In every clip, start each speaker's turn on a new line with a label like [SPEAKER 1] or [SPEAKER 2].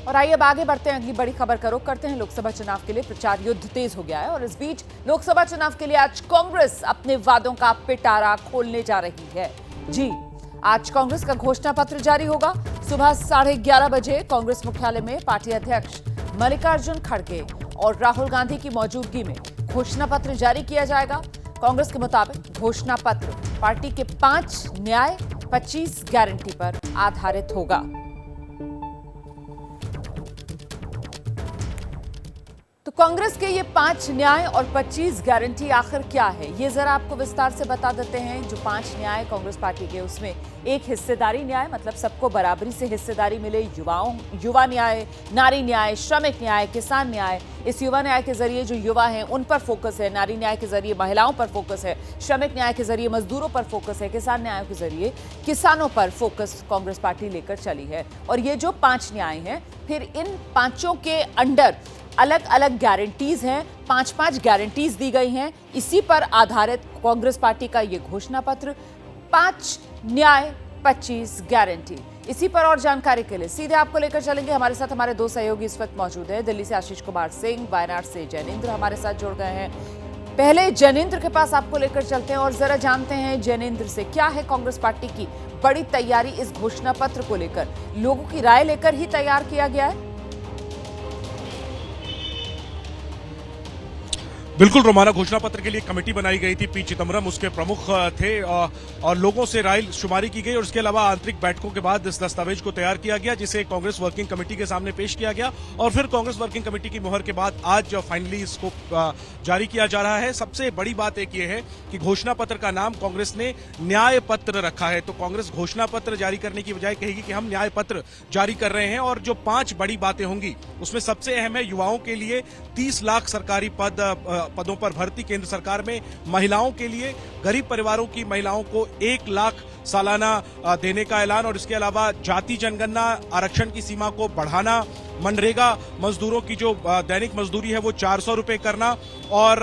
[SPEAKER 1] और आइए अब आगे बढ़ते हैं, अगली बड़ी खबर का रुख करते हैं। लोकसभा चुनाव के लिए प्रचार युद्ध तेज हो गया है और इस बीच लोकसभा चुनाव के लिए आज कांग्रेस अपने वादों का पिटारा खोलने जा रही है। जी, आज कांग्रेस का घोषणा पत्र जारी होगा। सुबह 11:30 बजे कांग्रेस मुख्यालय में पार्टी अध्यक्ष मल्लिकार्जुन खड़गे और राहुल गांधी की मौजूदगी में घोषणा पत्र जारी किया जाएगा। कांग्रेस के मुताबिक घोषणा पत्र पार्टी के 5 न्याय 25 गारंटी पर आधारित होगा। तो कांग्रेस के ये 5 न्याय और 25 गारंटी आखिर क्या है, ये जरा आपको विस्तार से बता देते हैं। जो 5 न्याय कांग्रेस पार्टी के, उसमें एक हिस्सेदारी न्याय, मतलब सबको बराबरी से हिस्सेदारी मिले। युवा न्याय, नारी न्याय, श्रमिक न्याय, किसान न्याय। इस युवा न्याय के जरिए जो युवा हैं उन पर फोकस है, नारी न्याय के जरिए महिलाओं पर फोकस है, श्रमिक न्याय के जरिए मजदूरों पर फोकस है, किसान न्याय के जरिए किसानों पर फोकस कांग्रेस पार्टी लेकर चली है। और ये जो 5 न्याय हैं, फिर इन 5 के अंडर अलग अलग गारंटीज हैं, 5-5 गारंटीज दी गई हैं। इसी पर आधारित कांग्रेस पार्टी का ये घोषणा पत्र, 5 न्याय 25 गारंटी। इसी पर और जानकारी के लिए सीधे आपको लेकर चलेंगे। हमारे साथ हमारे 2 सहयोगी इस वक्त मौजूद हैं। दिल्ली से आशीष कुमार सिंह, वायनाड से जैनेंद्र हमारे साथ जुड़ गए हैं। पहले जैनेंद्र के पास आपको लेकर चलते हैं और जरा जानते हैं जैनेंद्र से, क्या है कांग्रेस पार्टी की बड़ी तैयारी इस घोषणा पत्र को लेकर? लोगों की राय लेकर ही तैयार किया गया है?
[SPEAKER 2] बिल्कुल रोमाना, घोषणा पत्र के लिए कमेटी बनाई गई थी। पी चिदम्बरम उसके प्रमुख थे और लोगों से राय शुमारी की गई और उसके अलावा आंतरिक बैठकों के बाद इस दस्तावेज को तैयार किया गया, जिसे कांग्रेस वर्किंग कमेटी के सामने पेश किया गया और फिर कांग्रेस वर्किंग कमेटी की मुहर के बाद आज फाइनली इसको जारी किया जा रहा है। सबसे बड़ी बात एक ये है कि घोषणा पत्र का नाम कांग्रेस ने न्याय पत्र रखा है। तो कांग्रेस घोषणा पत्र जारी करने की बजाय कहेगी कि हम न्याय पत्र जारी कर रहे हैं। और जो 5 बड़ी बातें होंगी उसमें सबसे अहम है युवाओं के लिए 30 लाख सरकारी पदों पर भर्ती केंद्र सरकार में, महिलाओं के लिए गरीब परिवारों की महिलाओं को 1 लाख सालाना देने का ऐलान और इसके अलावा जाति जनगणना आरक्षण की सीमा को बढ़ाना, मनरेगा मजदूरों की जो दैनिक मजदूरी है वो 400 रुपए करना और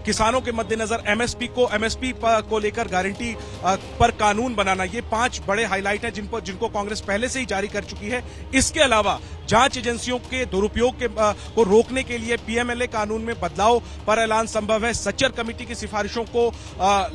[SPEAKER 2] किसानों के मद्देनजर एमएसपी को लेकर गारंटी पर कानून बनाना। ये 5 बड़े हाईलाइट हैं जिनको कांग्रेस पहले से ही जारी कर चुकी है। इसके अलावा जांच एजेंसियों के दुरुपयोग को रोकने के लिए पीएमएलए कानून में बदलाव पर ऐलान संभव है। सच्चर कमेटी की सिफारिशों को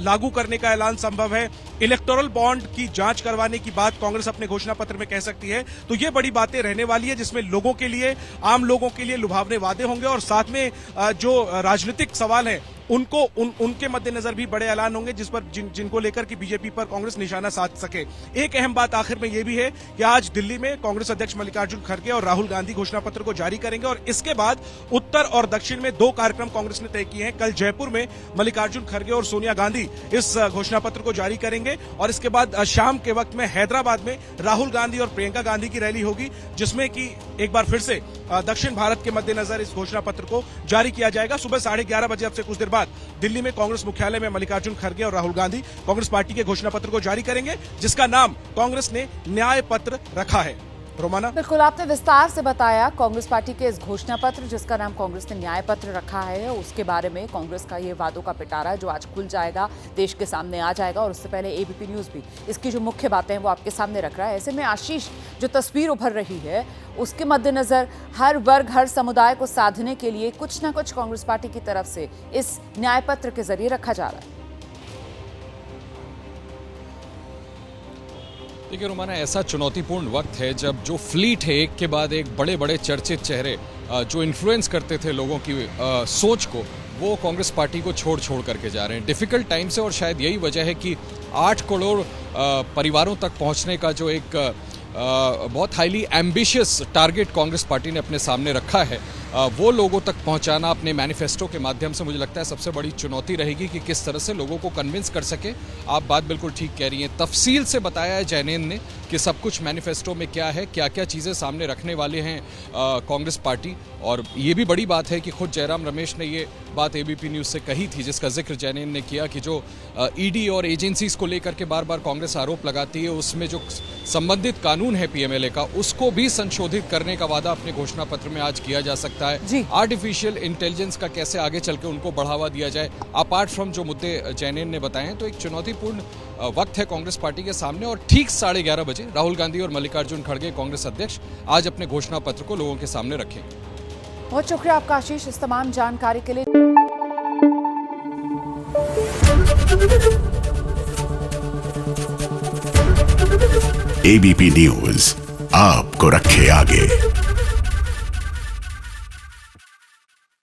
[SPEAKER 2] लागू करने का ऐलान संभव है। इलेक्टोरल बॉन्ड की जांच करवाने की बात कांग्रेस अपने घोषणा पत्र में कह सकती है। तो ये बड़ी बातें रहने वाली है जिसमें लोगों के लिए, आम लोगों के लिए लुभावने वादे होंगे और साथ में जो राजनीतिक सवाल है उनके मद्देनजर भी बड़े ऐलान होंगे जिनको लेकर कि बीजेपी पर कांग्रेस निशाना साध सके। एक अहम बात आखिर में यह भी है कि आज दिल्ली में कांग्रेस अध्यक्ष मल्लिकार्जुन खड़गे और राहुल गांधी घोषणा पत्र को जारी करेंगे और इसके बाद उत्तर और दक्षिण में 2 कार्यक्रम कांग्रेस ने तय किए हैं। कल जयपुर में मल्लिकार्जुन खड़गे और सोनिया गांधी इस घोषणा पत्र को जारी करेंगे और इसके बाद शाम के वक्त में हैदराबाद में राहुल गांधी और प्रियंका गांधी की रैली होगी, जिसमें कि एक बार फिर से दक्षिण भारत के मद्देनजर इस घोषणा पत्र को जारी किया जाएगा। सुबह 11:30 बजे अब से कुछ देर बाद दिल्ली में कांग्रेस मुख्यालय में मल्लिकार्जुन खड़गे और राहुल गांधी कांग्रेस पार्टी के घोषणा पत्र को जारी करेंगे, जिसका नाम कांग्रेस ने न्याय पत्र रखा है। रोमाना,
[SPEAKER 1] बिल्कुल आपने विस्तार से बताया कांग्रेस पार्टी के इस घोषणा पत्र जिसका नाम कांग्रेस ने न्याय पत्र रखा है, उसके बारे में कांग्रेस का ये वादों का पिटारा जो आज खुल जाएगा, देश के सामने आ जाएगा। और उससे पहले एबीपी न्यूज भी इसकी जो मुख्य बातें हैं वो आपके सामने रख रहा है। ऐसे में आशीष, जो तस्वीर उभर रही है उसके मद्देनजर हर वर्ग, हर समुदाय को साधने के लिए कुछ ना कुछ कांग्रेस पार्टी की तरफ से इस न्याय पत्र के जरिए रखा जा रहा है।
[SPEAKER 3] देखिए रोमाना, ऐसा चुनौतीपूर्ण वक्त है जब जो फ्लीट है एक के बाद एक बड़े बड़े चर्चित चेहरे जो इन्फ्लुएंस करते थे लोगों की सोच को, वो कांग्रेस पार्टी को छोड़ करके जा रहे हैं। डिफिकल्ट टाइम से, और शायद यही वजह है कि 8 करोड़ परिवारों तक पहुंचने का जो एक बहुत highly ambitious target Congress party ने अपने सामने रखा है, वो लोगों तक पहुंचाना अपने मैनिफेस्टो के माध्यम से मुझे लगता है सबसे बड़ी चुनौती रहेगी कि किस तरह से लोगों को कन्विंस कर सके। आप बात बिल्कुल ठीक कह रही हैं, तफसील से बताया है जैनेंद्र ने कि सब कुछ मैनिफेस्टो में क्या है, क्या क्या चीज़ें सामने रखने वाले हैं कांग्रेस पार्टी। और ये भी बड़ी बात है कि खुद जयराम रमेश ने ये बात एबीपी न्यूज़ से कही थी, जिसका जिक्र जैनेंद्र ने किया कि जो ईडी और एजेंसीज को लेकर के बार बार कांग्रेस आरोप लगाती है, उसमें जो संबंधित कानून है पीएमएलए का, उसको भी संशोधित करने का वादा अपने घोषणा पत्र में आज किया जा सकता है। आर्टिफिशियल इंटेलिजेंस का कैसे आगे चल के उनको बढ़ावा दिया जाए, अपार्ट फ्रॉम जो मुद्दे जैनेंद्र ने बताए हैं, तो एक चुनौतीपूर्ण वक्त है कांग्रेस पार्टी के सामने और ठीक 11:30 बजे राहुल गांधी और मल्लिकार्जुन खड़गे कांग्रेस अध्यक्ष आज अपने घोषणा पत्र को लोगों के सामने रखेंगे।
[SPEAKER 1] बहुत शुक्रिया आपका आशीष इस तमाम जानकारी के लिए।
[SPEAKER 4] एबीपी न्यूज आपको रखे आगे।